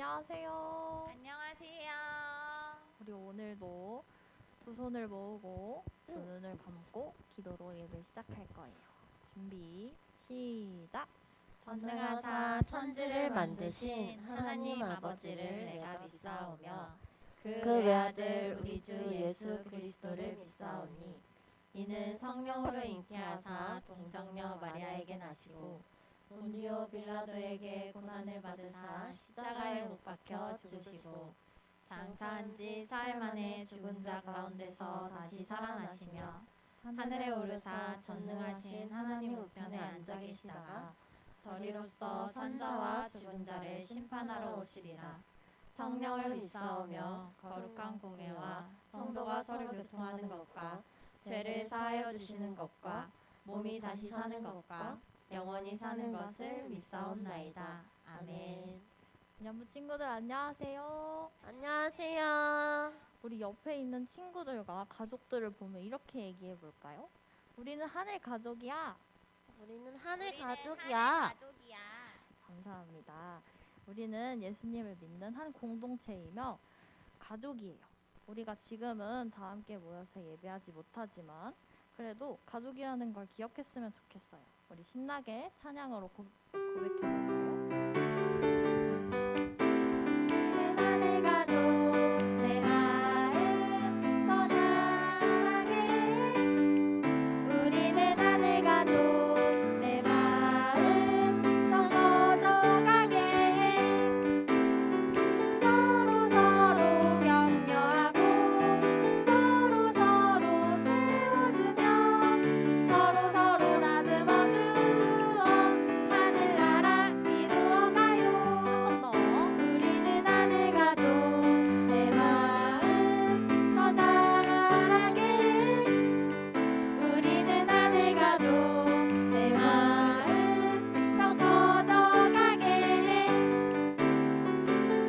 안녕하세요. 안녕하세요. 우리 오늘도 두 손을 모으고 두 눈을 감고 기도로 예배 시작할 거예요. 준비, 시작! 전능하사 천지를 만드신 하나님 아버지를 내가 믿사오며 그 외아들 우리 주 예수 그리스도를 믿사오니 이는 성령으로 잉태하사 동정녀 마리아에게 나시고 본디오 빌라도에게 고난을 받으사 십자가에 못 박혀 죽으시고 장사한 지 사흘 만에 죽은 자 가운데서 다시 살아나시며 하늘에 오르사 전능하신 하나님 우편에 앉아 계시다가 저리로서 산자와 죽은 자를 심판하러 오시리라. 성령을 믿사오며 거룩한 공회와 성도가 서로 교통하는 것과 죄를 사하여 주시는 것과 몸이 다시 사는 것과 영원히 사는 것을 믿사옵나이다. 아멘. 연부 친구들 안녕하세요. 안녕하세요. 우리 옆에 있는 친구들과 가족들을 보면 이렇게 얘기해 볼까요? 우리는 하늘 가족이야. 우리는 하늘 우리는 가족이야. 하늘 가족이야. 감사합니다. 우리는 예수님을 믿는 한 공동체이며 가족이에요. 우리가 지금은 다 함께 모여서 예배하지 못하지만 그래도 가족이라는 걸 기억했으면 좋겠어요. 우리 신나게 찬양으로 고백해볼까요? 하늘 가족 내 마음 더 자라게 우리는 하늘 가족 내 마음 더 커져가게 서로 서로 격려하고 서로 서로 세워주며 서로 서로 다듬어 주어 하늘나라 이루어가요. 한 번 더. 우리는 하늘 가족 내 마음 더 자라게 우리는 하늘 가족 내 마음 더 커져가게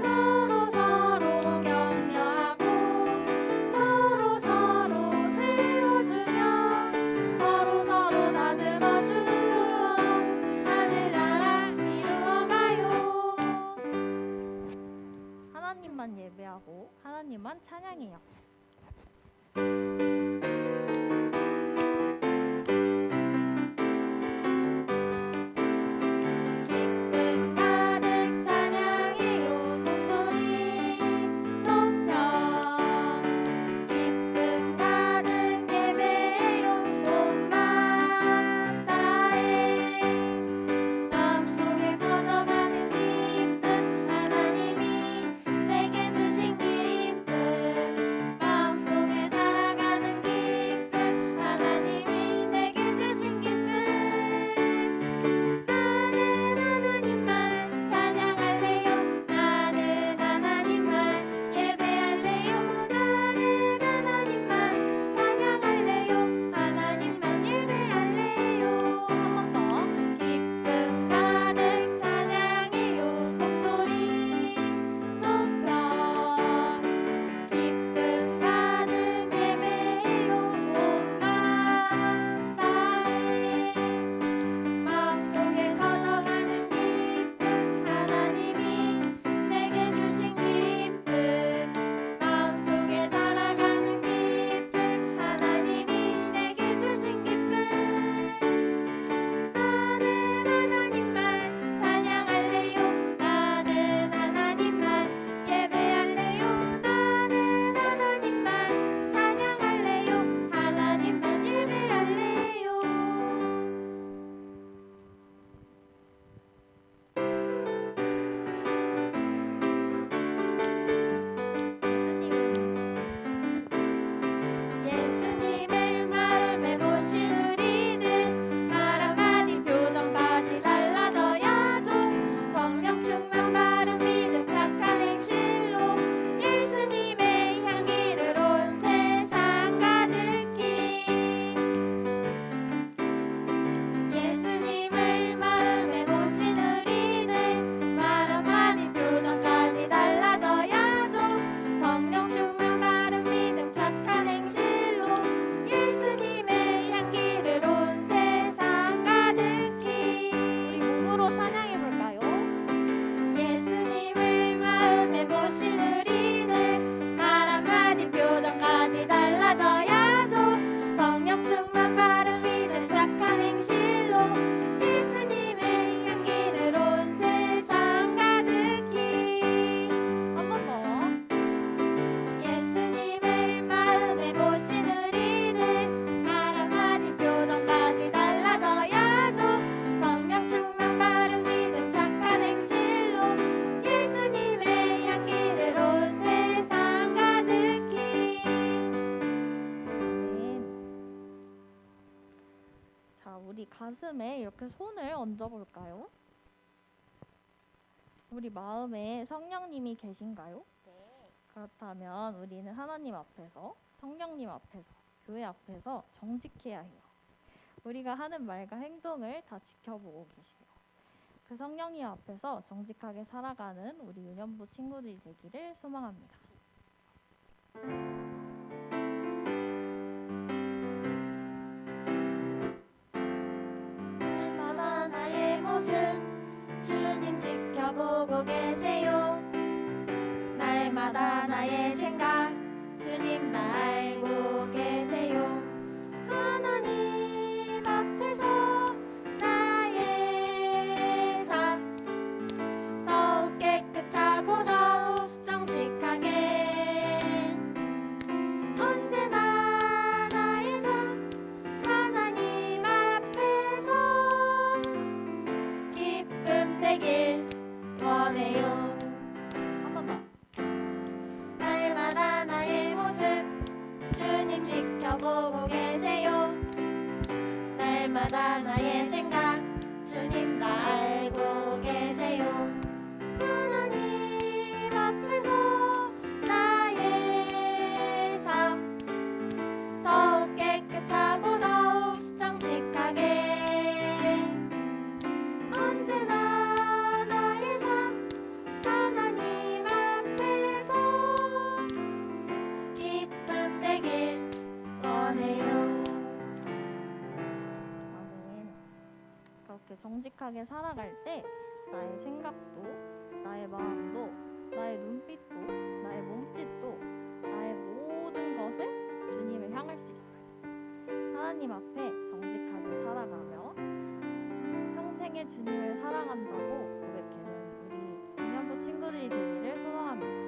서로 서로 격려하고 서로 서로 세워주며 서로 서로 다듬어 주어 하늘나라 이루어가요. 하나님만 예배하고 하나님만 찬양해요. 기쁨 가득 찬양해요 목소리 높여 기쁨 가득 예배해요 온 마음 다해 마음속에 퍼져가는 기쁨 하나님이 내게 주신 기쁨 가슴에 이렇게 손을 얹어 볼까요? 우리 마음에 성령님이 계신가요? 네. 그렇다면 우리는 하나님 앞에서, 성령님 앞에서, 교회 앞에서 정직해야 해요. 우리가 하는 말과 행동을 다 지켜보고 계세요. 그 성령님 앞에서 정직하게 살아가는 우리 유년부 친구들이 되기를 소망합니다. 날마다 나의 모습 주님 지켜보고 계세요. 날마다 나의 생각 주님 다 알고 계세요. 하나님 앞에서 나의 삶 더욱 깨끗하고 더욱 정직하게 언제나 나의 삶 하나님 앞에서 기쁨 되길 원해요. 한 번 더. 날마다 나의 모습 주님 지켜보고 계세요. 날마다 나의 생각 주님 다 알고 계세요. 하나님 앞에서 나의 삶 더욱 깨끗하고 더욱 정직하게 언제나 나의 삶 하나님 앞에서 기쁨 되길 원해요. 아멘. 그렇게 정직하게 살아갈 때 나의 생각도, 나의 마음도, 나의 눈빛도, 나의 몸짓도, 나의 모든 것을 주님을 향할 수 있어요. 하나님 앞에 정직하게 살아가며 평생에 주님을 사랑한다고 고백하는 우리 유년부 친구들이 되기를 소망합니다.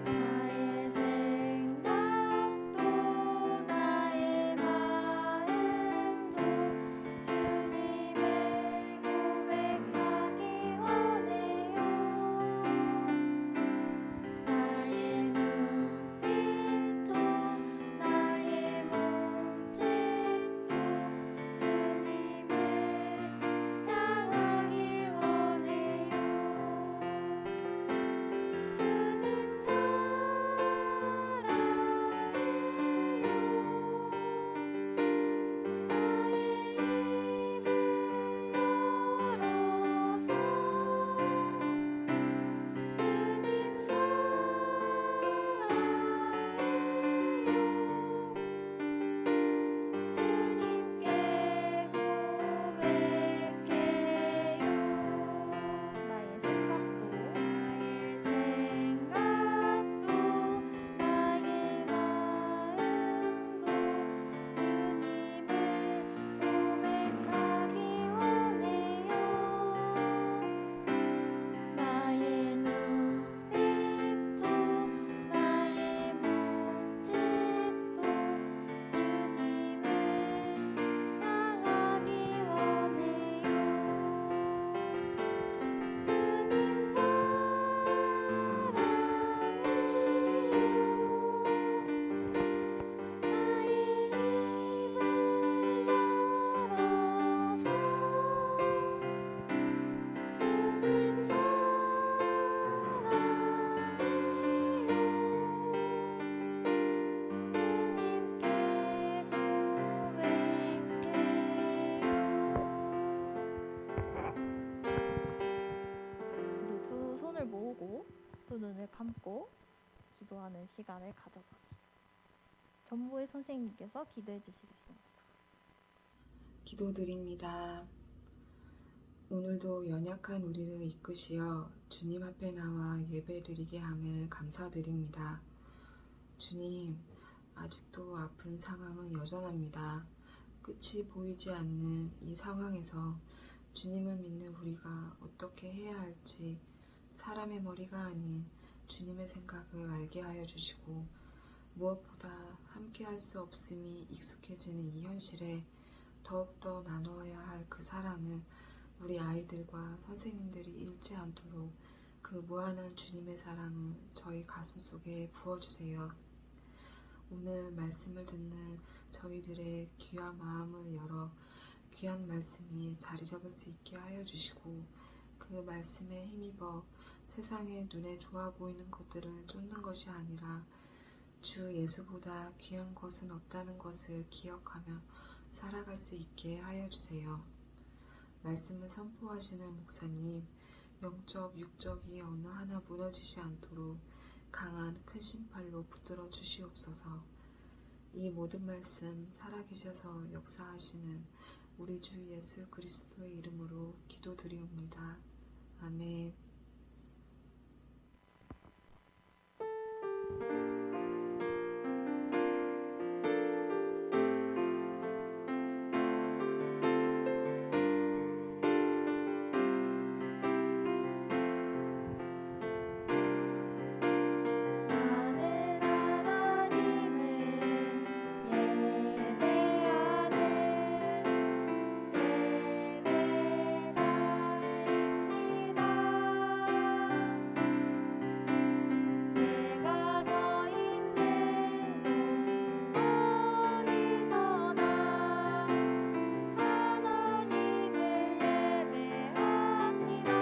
나의 생각도 나의 마음도 주님을 고백하기 원해요. 나의 눈빛도 나의 몸짓도 주님을 향하기 원해요. 주님 주님께 고백해요. 나의 생각도, 나의 마음도 주님을 고백하기 원해요. 나의 눈빛도 나의 몸짓도 주님을 향하기 원해요. 주님 우리 두 손을 모으고 두 눈을 감고 기도하는 시간을 가져볼게요. 전부의 선생님께서 기도해 주시겠습니다. 기도드립니다. 오늘도 연약한 우리를 이끄시어 주님 앞에 나와 예배드리게 함을 감사드립니다. 주님, 아직도 아픈 상황은 여전합니다. 끝이 보이지 않는 이 상황에서 주님을 믿는 우리가 어떻게 해야 할지 사람의 머리가 아닌 주님의 생각을 알게 하여 주시고 무엇보다 함께 할 수 없음이 익숙해지는 이 현실에 더욱더 나누어야 할 그 사랑을 우리 아이들과 선생님들이 잃지 않도록 그 무한한 주님의 사랑을 저희 가슴 속에 부어주세요. 오늘 말씀을 듣는 저희들의 귀한 마음을 열어 귀한 말씀이 자리 잡을 수 있게 하여 주시고, 그 말씀에 힘입어 세상의 눈에 좋아 보이는 것들을 쫓는 것이 아니라 주 예수보다 귀한 것은 없다는 것을 기억하며 살아갈 수 있게 하여 주세요. 말씀을 선포하시는 목사님, 영적, 육적이 어느 하나 무너지지 않도록 강한 큰 심판로 붙들어 주시옵소서. 이 모든 말씀 살아계셔서 역사하시는 우리 주 예수 그리스도의 이름으로 기도드리옵니다. 아멘. 나는 하나님을 예배하는 예배자입니다. 내가 서 있는 곳 어디서나 하나님을 예배합니다.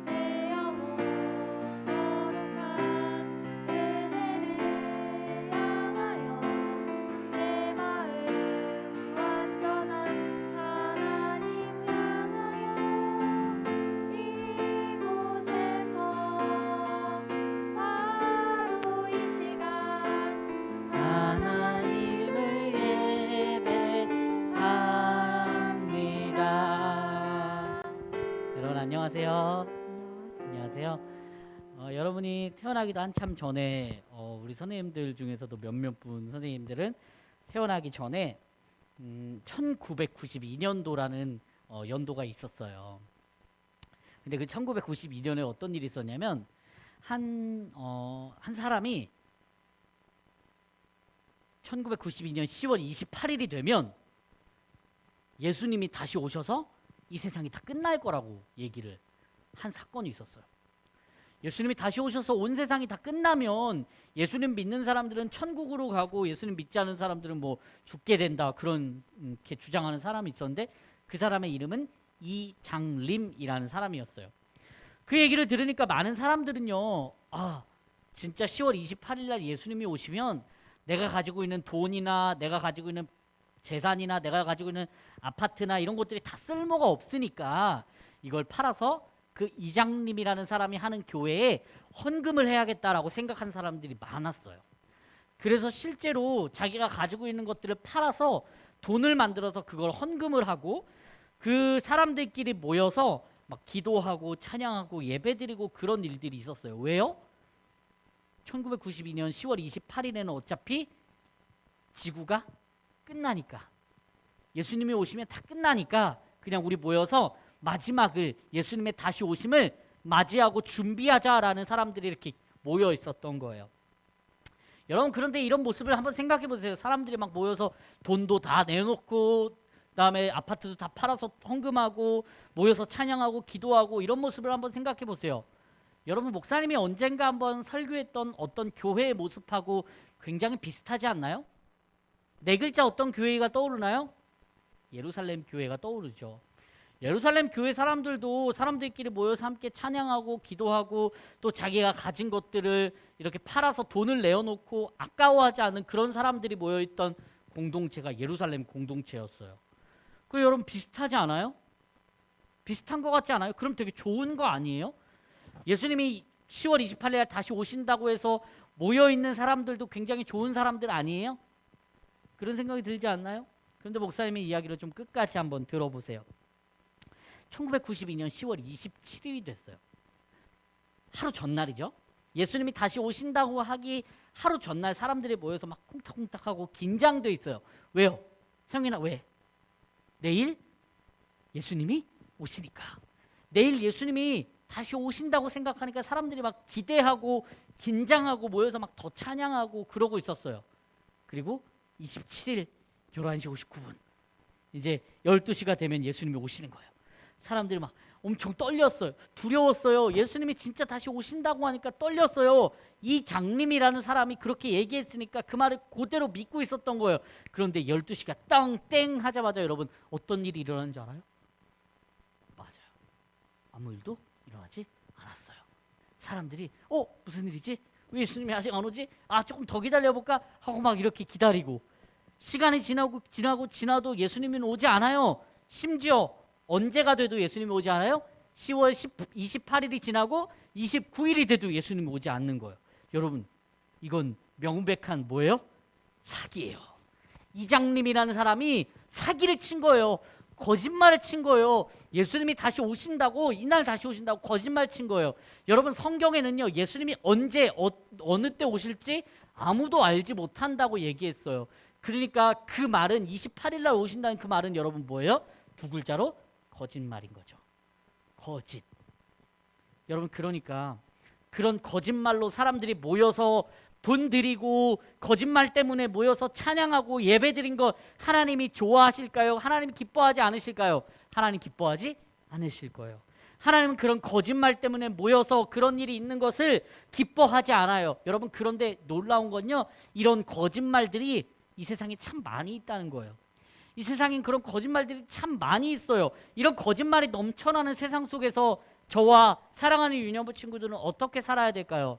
내 영혼 거룩한 은혜를 향하여 내 마음 완전한 하나님 향하여 이곳에서 바로 이 시간 하나님을 예배합니다. 여러분 안녕하세요. 안녕하세요. 여러분이 태어나기도 한참 전에 우리 선생님들 중에서도 몇몇 분 선생님들은 태어나기 전에 1992년도라는 연도가 있었어요. 근데 그 1992년에 어떤 일이 있었냐면 한 사람이 1992년 10월 28일이 되면 예수님이 다시 오셔서 이 세상이 다 끝날 거라고 얘기를 한 사건이 있었어요. 예수님이 다시 오셔서 온 세상이 다 끝나면 예수님 믿는 사람들은 천국으로 가고 예수님 믿지 않은 사람들은 뭐 죽게 된다, 그런 이렇게 주장하는 사람이 있었는데, 그 사람의 이름은 이장림이라는 사람이었어요. 그 얘기를 들으니까 많은 사람들은요, 진짜 10월 28일 날 예수님이 오시면 내가 가지고 있는 돈이나 내가 가지고 있는 재산이나 내가 가지고 있는 아파트나 이런 것들이 다 쓸모가 없으니까 이걸 팔아서 그 이장님이라는 사람이 하는 교회에 헌금을 해야겠다라고 생각한 사람들이 많았어요. 그래서 실제로 자기가 가지고 있는 것들을 팔아서 돈을 만들어서 그걸 헌금을 하고 그 사람들끼리 모여서 막 기도하고 찬양하고 예배드리고 그런 일들이 있었어요. 왜요? 1992년 10월 28일에는 어차피 지구가 끝나니까, 예수님이 오시면 다 끝나니까 그냥 우리 모여서 마지막을, 예수님의 다시 오심을 맞이하고 준비하자라는 사람들이 이렇게 모여 있었던 거예요. 여러분, 그런데 이런 모습을 한번 생각해 보세요. 사람들이 막 모여서 돈도 다 내놓고 그다음에 아파트도 다 팔아서 헌금하고 모여서 찬양하고 기도하고 이런 모습을 한번 생각해 보세요. 여러분, 목사님이 언젠가 한번 설교했던 어떤 교회의 모습하고 굉장히 비슷하지 않나요? 네 글자 어떤 교회가 떠오르나요? 예루살렘 교회가 떠오르죠. 예루살렘 교회 사람들도 사람들끼리 모여서 함께 찬양하고 기도하고 또 자기가 가진 것들을 이렇게 팔아서 돈을 내어놓고 아까워하지 않은 그런 사람들이 모여있던 공동체가 예루살렘 공동체였어요. 그 여러분 비슷하지 않아요? 비슷한 것 같지 않아요? 그럼 되게 좋은 거 아니에요? 예수님이 10월 28일 날 다시 오신다고 해서 모여있는 사람들도 굉장히 좋은 사람들 아니에요? 그런 생각이 들지 않나요? 그런데 목사님의 이야기를 좀 끝까지 한번 들어보세요. 1992년 10월 27일이 됐어요. 하루 전날이죠. 예수님이 다시 오신다고 하기 하루 전날 사람들이 모여서 막 콩닥콩닥하고 긴장돼 있어요. 왜요? 성인아, 왜? 내일 예수님이 오시니까. 내일 예수님이 다시 오신다고 생각하니까 사람들이 막 기대하고 긴장하고 모여서 막 더 찬양하고 그러고 있었어요. 그리고 27일 11시 59분 이제 12시가 되면 예수님이 오시는 거예요. 사람들이 막 엄청 떨렸어요. 두려웠어요. 예수님이 진짜 다시 오신다고 하니까 떨렸어요. 이 장님이라는 사람이 그렇게 얘기했으니까 그 말을 그대로 믿고 있었던 거예요. 그런데 12시가 땡 하자마자 여러분 어떤 일이 일어나는 줄 알아요? 맞아요. 아무 일도 일어나지 않았어요. 사람들이 무슨 일이지? 왜 예수님이 아직 안 오지? 조금 더 기다려볼까? 하고 막 이렇게 기다리고 시간이 지나도 예수님은 오지 않아요. 심지어 언제가 돼도 예수님이 오지 않아요? 10월 28일이 지나고 29일이 돼도 예수님이 오지 않는 거예요. 여러분 이건 명백한 뭐예요? 사기예요. 이장님이라는 사람이 사기를 친 거예요. 거짓말을 친 거예요. 예수님이 다시 오신다고 이날 다시 오신다고 거짓말 친 거예요. 여러분 성경에는요 예수님이 언제 어느 때 오실지 아무도 알지 못한다고 얘기했어요. 그러니까 그 말은 28일 날 오신다는 그 말은 여러분 뭐예요? 두 글자로 거짓말인 거죠. 거짓. 여러분 그러니까 그런 거짓말로 사람들이 모여서 돈 드리고 거짓말 때문에 모여서 찬양하고 예배드린 거 하나님이 좋아하실까요? 하나님이 기뻐하지 않으실까요? 하나님 기뻐하지 않으실 거예요. 하나님은 그런 거짓말 때문에 모여서 그런 일이 있는 것을 기뻐하지 않아요. 여러분 그런데 놀라운 건요. 이런 거짓말들이 이 세상에 참 많이 있다는 거예요. 이 세상엔 그런 거짓말들이 참 많이 있어요. 이런 거짓말이 넘쳐나는 세상 속에서 저와 사랑하는 유년부 친구들은 어떻게 살아야 될까요?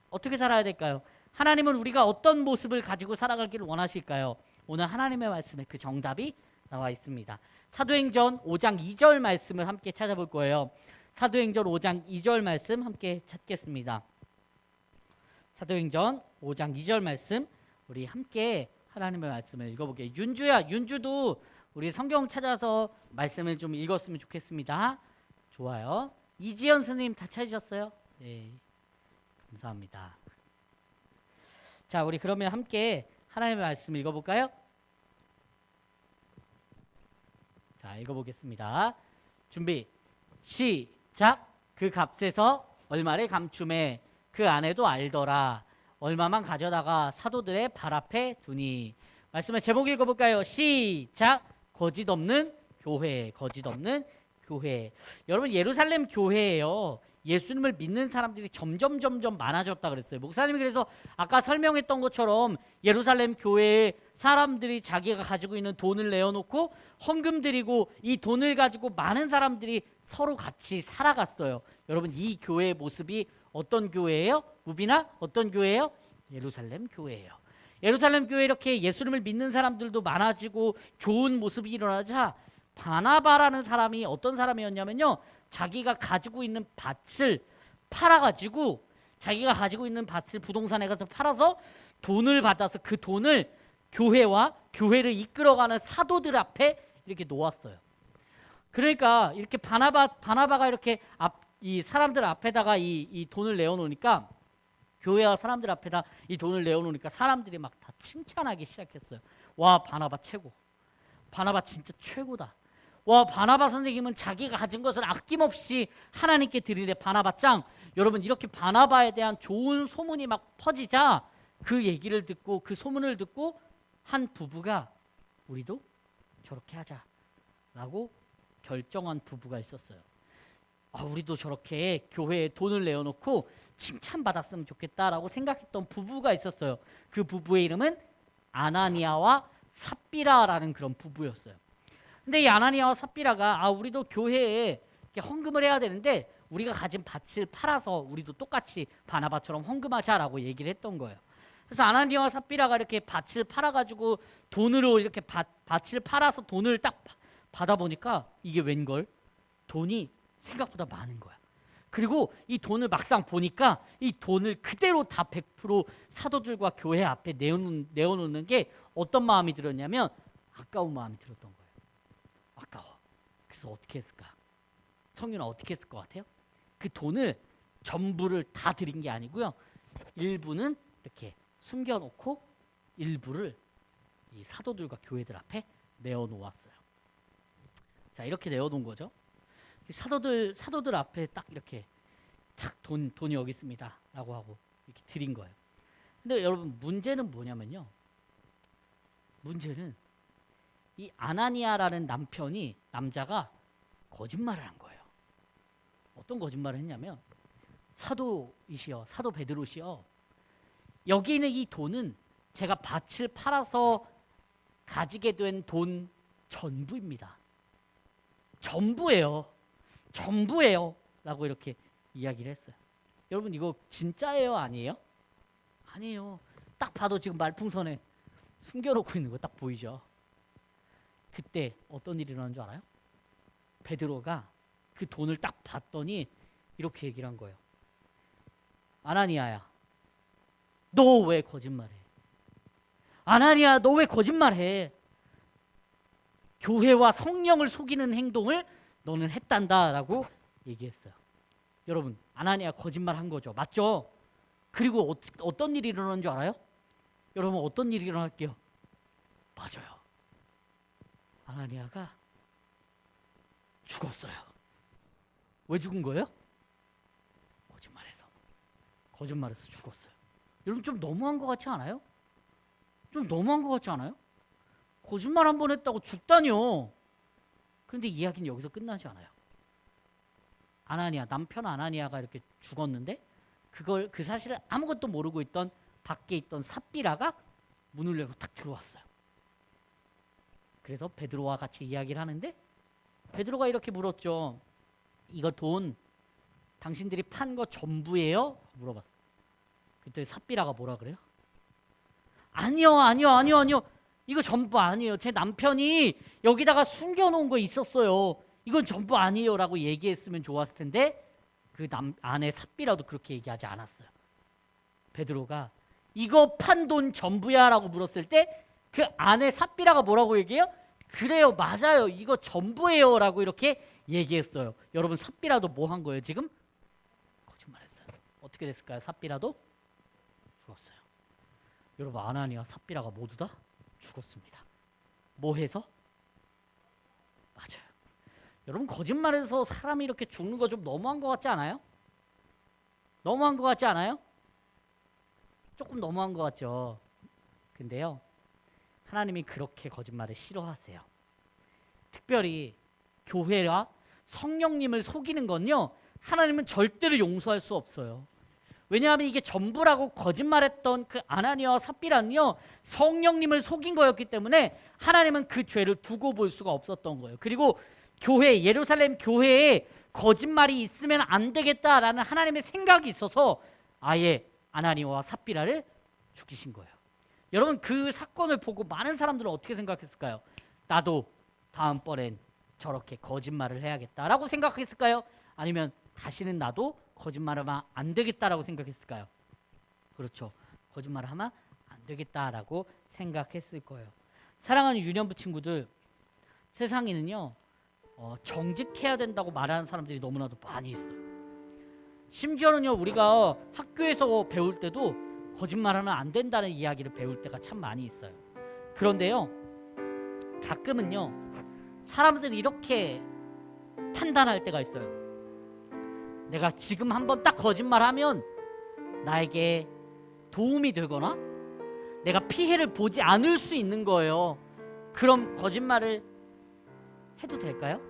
어떻게 살아야 될까요? 하나님은 우리가 어떤 모습을 가지고 살아가기를 원하실까요? 오늘 하나님의 말씀에 그 정답이 나와 있습니다. 사도행전 5장 2절 말씀을 함께 찾아볼 거예요. 사도행전 5장 2절 말씀 함께 찾겠습니다. 사도행전 5장 2절 말씀 우리 함께 하나님의 말씀을 읽어볼게요. 윤주도 우리 성경 찾아서 말씀을 좀 읽었으면 좋겠습니다. 좋아요. 이지연 스님 다 찾으셨어요? 네, 감사합니다. 자, 우리 그러면 함께 하나님의 말씀 읽어볼까요? 자, 읽어보겠습니다. 준비, 시작. 그 값에서 얼마를 감춤해 그 안에도 알더라. 얼마만 가져다가 사도들의 발 앞에 두니. 말씀의 제목 읽어볼까요? 시작. 거짓 없는 교회. 거짓 없는 교회. 여러분 예루살렘 교회예요. 예수님을 믿는 사람들이 점점 많아졌다 그랬어요. 목사님이 그래서 아까 설명했던 것처럼 예루살렘 교회에 사람들이 자기가 가지고 있는 돈을 내어놓고 헌금 드리고 이 돈을 가지고 많은 사람들이 서로 같이 살아갔어요. 여러분 이 교회의 모습이 어떤 교회예요? 우비나 어떤 교회예요? 예루살렘 교회예요. 예루살렘 교회에 이렇게 예수님을 믿는 사람들도 많아지고 좋은 모습이 일어나자 바나바라는 사람이 어떤 사람이었냐면요. 자기가 가지고 있는 밭을 팔아가지고 자기가 가지고 있는 밭을 부동산에 가서 팔아서 돈을 받아서 그 돈을 교회와 교회를 이끌어가는 사도들 앞에 이렇게 놓았어요. 그러니까 이렇게 바나바가 이렇게 이 사람들 앞에다가 이 돈을 내어놓으니까 교회와 사람들 앞에다 이 돈을 내어놓으니까 사람들이 막 다 칭찬하기 시작했어요. 와 바나바 최고. 바나바 진짜 최고다. 와 바나바 선생님은 자기가 가진 것을 아낌없이 하나님께 드리네. 바나바 짱. 여러분 이렇게 바나바에 대한 좋은 소문이 막 퍼지자 그 얘기를 듣고 그 소문을 듣고 한 부부가 우리도 저렇게 하자라고 결정한 부부가 있었어요. 우리도 저렇게 교회에 돈을 내어놓고 칭찬받았으면 좋겠다라고 생각했던 부부가 있었어요. 그 부부의 이름은 아나니아와 삽비라라는 그런 부부였어요. 근데 이 아나니아와 삽비라가 우리도 교회에 이렇게 헌금을 해야 되는데 우리가 가진 밭을 팔아서 우리도 똑같이 바나바처럼 헌금하자라고 얘기를 했던 거예요. 그래서 아나니아와 삽비라가 이렇게 밭을 팔아가지고 돈으로 이렇게 밭을 팔아서 돈을 딱 받아보니까 이게 웬걸? 돈이 생각보다 많은 거야. 그리고 이 돈을 막상 보니까 이 돈을 그대로 다 100% 사도들과 교회 앞에 내어놓는 게 어떤 마음이 들었냐면 아까운 마음이 들었던 거예요. 아까워. 그래서 어떻게 했을까? 청윤아 어떻게 했을 것 같아요? 그 돈을 전부를 다 드린 게 아니고요. 일부는 이렇게 숨겨놓고 일부를 이 사도들과 교회들 앞에 내어놓았어요. 자 이렇게 내어놓은 거죠. 사도들 앞에 딱 이렇게 딱 돈이 여기 있습니다 라고 하고 이렇게 드린 거예요. 근데 여러분 문제는 뭐냐면요. 문제는 이 아나니아라는 남자가 거짓말을 한 거예요. 어떤 거짓말을 했냐면 사도이시여, 사도 베드로시여, 여기 있는 이 돈은 제가 밭을 팔아서 가지게 된 돈 전부입니다. 전부예요. 전부예요. 라고 이렇게 이야기를 했어요. 여러분 이거 진짜예요? 아니에요? 아니에요. 딱 봐도 지금 말풍선에 숨겨놓고 있는 거 딱 보이죠? 그때 어떤 일이 일어난 줄 알아요? 베드로가 그 돈을 딱 봤더니 이렇게 얘기를 한 거예요. 아나니아야, 너 왜 거짓말해? 아나니아, 너 왜 거짓말해? 교회와 성령을 속이는 행동을 너는 했단다라고 얘기했어요. 여러분, 아나니아 거짓말한 거죠. 맞죠? 그리고 어떤 일이 일어난 줄 알아요? 여러분 어떤 일이 일어날게요? 맞아요. 아나니아가 죽었어요. 왜 죽은 거예요? 거짓말해서 죽었어요. 여러분 좀 너무한 것 같지 않아요? 좀 너무한 것 같지 않아요? 거짓말 한 번 했다고 죽다니요. 그런데 이야기는 여기서 끝나지 않아요. 아나니아, 남편 아나니아가 이렇게 죽었는데 그 사실을 아무것도 모르고 있던 밖에 있던 삽비라가 문을 열고 탁 들어왔어요. 그래서 베드로와 같이 이야기를 하는데 베드로가 이렇게 물었죠. 이거 돈 당신들이 판 거 전부예요? 물어봤어요. 그때 삽비라가 뭐라 그래요? 아니요. 이거 전부 아니에요. 제 남편이 여기다가 숨겨놓은 거 있었어요. 이건 전부 아니에요 라고 얘기했으면 좋았을 텐데 그 아내 삽비라도 그렇게 얘기하지 않았어요. 베드로가 이거 판 돈 전부야 라고 물었을 때 그 아내 삽비라가 뭐라고 얘기해요? 그래요, 맞아요, 이거 전부예요 라고 이렇게 얘기했어요. 여러분 삽비라도 뭐 한 거예요 지금? 거짓말했어요. 어떻게 됐을까요? 삽비라도 죽었어요. 여러분 아나니아 삽비라가 모두 다 죽었습니다. 뭐 해서? 맞아요. 여러분 거짓말해서 사람이 이렇게 죽는 거 좀 너무한 것 같지 않아요? 너무한 것 같지 않아요? 조금 너무한 것 같죠. 근데요, 하나님이 그렇게 거짓말을 싫어하세요. 특별히 교회와 성령님을 속이는 건요, 하나님은 절대로 용서할 수 없어요. 왜냐하면 이게 전부라고 거짓말했던 그 아나니아와 삽비라는요, 성령님을 속인 거였기 때문에 하나님은 그 죄를 두고 볼 수가 없었던 거예요. 그리고 교회, 예루살렘 교회에 거짓말이 있으면 안 되겠다라는 하나님의 생각이 있어서 아예 아나니아와 삽비라를 죽이신 거예요. 여러분 그 사건을 보고 많은 사람들은 어떻게 생각했을까요? 나도 다음번엔 저렇게 거짓말을 해야겠다라고 생각했을까요? 아니면 다시는 나도 거짓말하면 안 되겠다라고 생각했을까요? 그렇죠. 거짓말을 하면 안 되겠다라고 생각했을 거예요. 사랑하는 유년부 친구들, 세상에는요 정직해야 된다고 말하는 사람들이 너무나도 많이 있어요. 심지어는요 우리가 학교에서 배울 때도 거짓말하면 안 된다는 이야기를 배울 때가 참 많이 있어요. 그런데요 가끔은요 사람들이 이렇게 판단할 때가 있어요. 내가 지금 한번 딱 거짓말하면 나에게 도움이 되거나 내가 피해를 보지 않을 수 있는 거예요. 그럼 거짓말을 해도 될까요?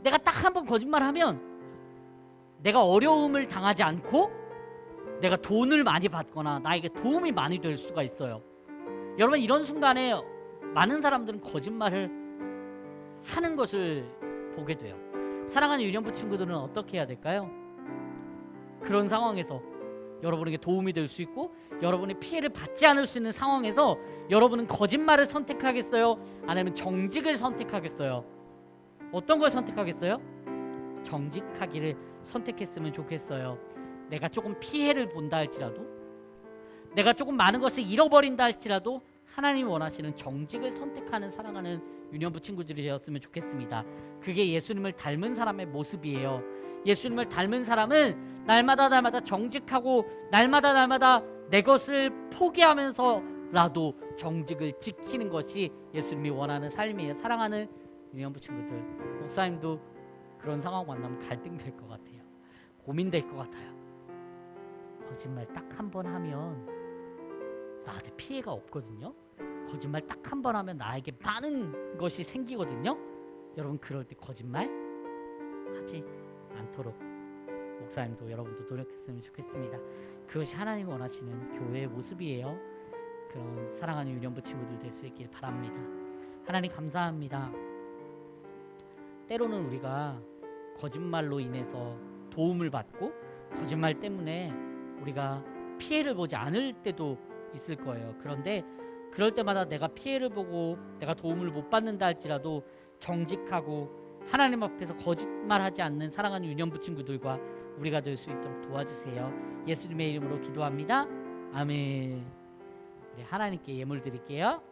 내가 딱 한 번 거짓말하면 내가 어려움을 당하지 않고 내가 돈을 많이 받거나 나에게 도움이 많이 될 수가 있어요. 여러분 이런 순간에 많은 사람들은 거짓말을 하는 것을 보게 돼요. 사랑하는 유년부 친구들은 어떻게 해야 될까요? 그런 상황에서 여러분에게 도움이 될 수 있고 여러분의 피해를 받지 않을 수 있는 상황에서 여러분은 거짓말을 선택하겠어요? 아니면 정직을 선택하겠어요? 어떤 걸 선택하겠어요? 정직하기를 선택했으면 좋겠어요. 내가 조금 피해를 본다 할지라도, 내가 조금 많은 것을 잃어버린다 할지라도 하나님이 원하시는 정직을 선택하는 사랑하는 유년부 친구들이 되었으면 좋겠습니다. 그게 예수님을 닮은 사람의 모습이에요. 예수님을 닮은 사람은 날마다 정직하고 날마다 내 것을 포기하면서라도 정직을 지키는 것이 예수님이 원하는 삶이에요. 사랑하는 유년부 친구들, 목사님도 그런 상황 만나면 갈등될 것 같아요. 고민될 것 같아요. 거짓말 딱 한 번 하면 나한테 피해가 없거든요. 거짓말 딱 한 번 하면 나에게 많은 것이 생기거든요. 여러분 그럴 때 거짓말 하지 않도록 목사님도 여러분도 노력했으면 좋겠습니다. 그것이 하나님이 원하시는 교회의 모습이에요. 그런 사랑하는 유년부 친구들 될 수 있길 바랍니다. 하나님 감사합니다. 때로는 우리가 거짓말로 인해서 도움을 받고 거짓말 때문에 우리가 피해를 보지 않을 때도 있을 거예요. 그런데 그럴 때마다 내가 피해를 보고 내가 도움을 못 받는다 할지라도 정직하고 하나님 앞에서 거짓말하지 않는 사랑하는 유년부 친구들과 우리가 될 수 있도록 도와주세요. 예수님의 이름으로 기도합니다. 아멘. 우리 하나님께 예물 드릴게요.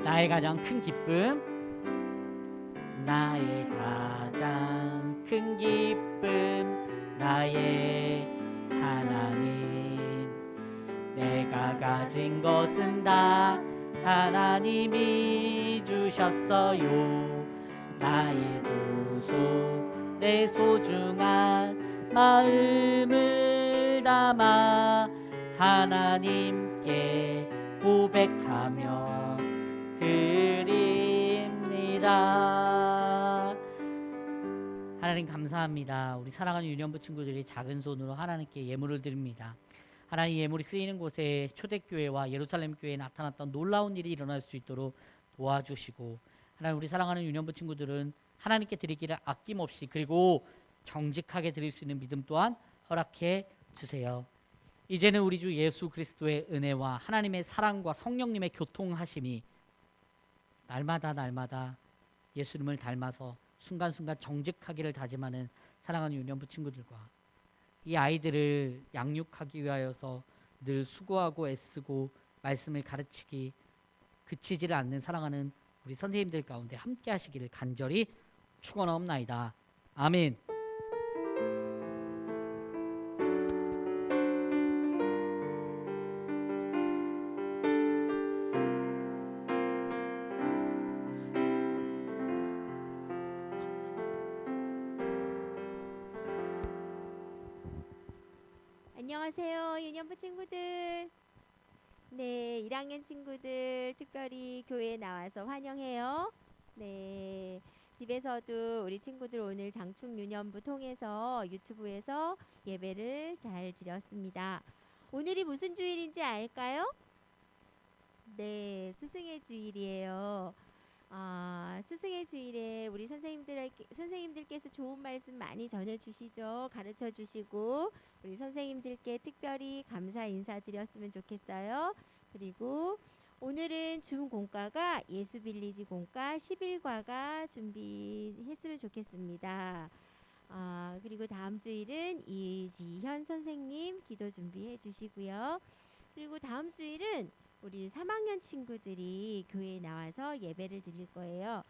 나의 가장 큰 기쁨, 나의 가장 큰 기쁨, 나의 하나님. 내가 가진 것은 다 하나님이 주셨어요. 나의 도소, 내 소중한 마음을 담아 하나님께 고백하며 드립니다. 하나님 감사합니다. 우리 사랑하는 유년부 친구들이 작은 손으로 하나님께 예물을 드립니다. 하나님 예물이 쓰이는 곳에 초대교회와 예루살렘 교회에 나타났던 놀라운 일이 일어날 수 있도록 도와주시고, 하나님 우리 사랑하는 유년부 친구들은 하나님께 드리기를 아낌없이 그리고 정직하게 드릴 수 있는 믿음 또한 허락해 주세요. 이제는 우리 주 예수 그리스도의 은혜와 하나님의 사랑과 성령님의 교통하심이 날마다 예수님을 닮아서 순간순간 정직하기를 다짐하는 사랑하는 유년부 친구들과 이 아이들을 양육하기 위하여서 늘 수고하고 애쓰고 말씀을 가르치기 그치지를 않는 사랑하는 우리 선생님들 가운데 함께 하시기를 간절히 축원하옵나이다. 아멘. 안녕하세요, 유년부 친구들. 네, 1학년 친구들 특별히 교회에 나와서 환영해요. 네, 집에서도 우리 친구들 오늘 장충 유년부 통해서 유튜브에서 예배를 잘 드렸습니다. 오늘이 무슨 주일인지 알까요? 네, 스승의 주일이에요. 스승의 주일에 우리 선생님들께서 좋은 말씀 많이 전해주시죠. 가르쳐 주시고 우리 선생님들께 특별히 감사 인사드렸으면 좋겠어요. 그리고 오늘은 줌 공과가 예수빌리지 공과 11과가 준비했으면 좋겠습니다. 그리고 다음 주일은 이지현 선생님 기도 준비해 주시고요. 그리고 다음 주일은 우리 3학년 친구들이 교회에 나와서 예배를 드릴 거예요.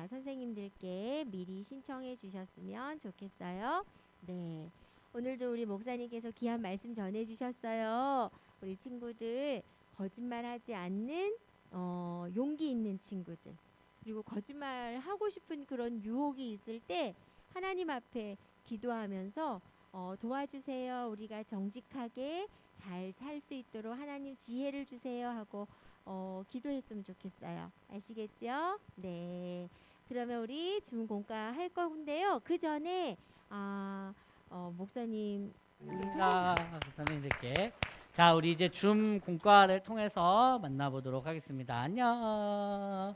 선생님들께 미리 신청해 주셨으면 좋겠어요. 네, 오늘도 우리 목사님께서 귀한 말씀 전해 주셨어요. 우리 친구들 거짓말하지 않는 용기 있는 친구들, 그리고 거짓말 하고 싶은 그런 유혹이 있을 때 하나님 앞에 기도하면서 도와주세요. 우리가 정직하게 잘 살 수 있도록 하나님 지혜를 주세요 하고 기도했으면 좋겠어요. 아시겠죠? 네. 그러면 우리 줌 공과 할 건데요. 그 전에 목사님 우리 선생님들께 자 우리 이제 줌 공과를 통해서 만나보도록 하겠습니다. 안녕.